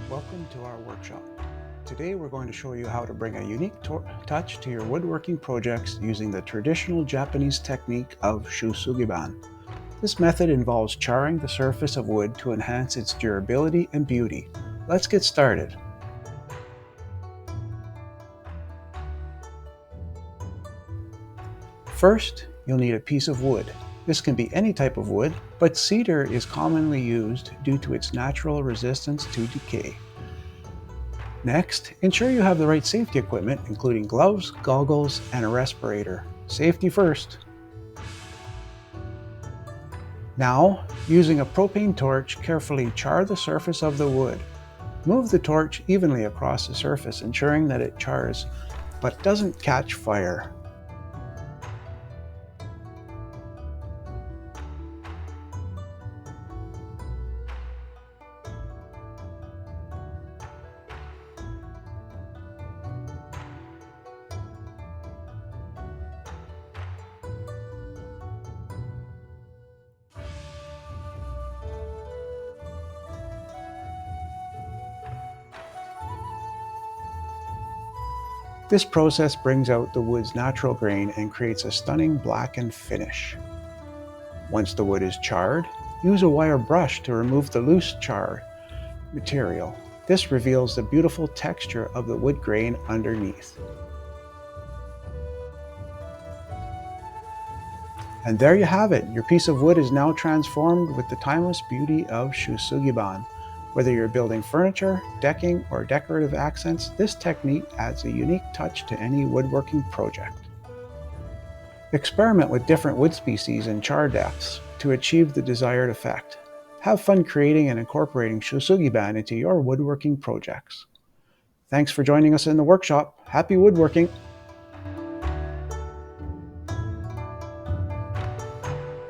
Welcome to our workshop. Today we're going to show you how to bring a unique touch to your woodworking projects using the traditional Japanese technique of Shou Sugi Ban. This method involves charring the surface of wood to enhance its durability and beauty. Let's get started. First, you'll need a piece of wood. This can be any type of wood, but cedar is commonly used due to its natural resistance to decay. Next, ensure you have the right safety equipment, including gloves, goggles, and a respirator. Safety first. Now, using a propane torch, carefully char the surface of the wood. Move the torch evenly across the surface, ensuring that it chars but doesn't catch fire. This process brings out the wood's natural grain and creates a stunning blackened finish. Once the wood is charred, use a wire brush to remove the loose char material. This reveals the beautiful texture of the wood grain underneath. And there you have it. Your piece of wood is now transformed with the timeless beauty of Shou Sugi Ban. Whether you're building furniture, decking, or decorative accents, this technique adds a unique touch to any woodworking project. Experiment with different wood species and char depths to achieve the desired effect. Have fun creating and incorporating Shou Sugi Ban into your woodworking projects. Thanks for joining us in the workshop. Happy woodworking!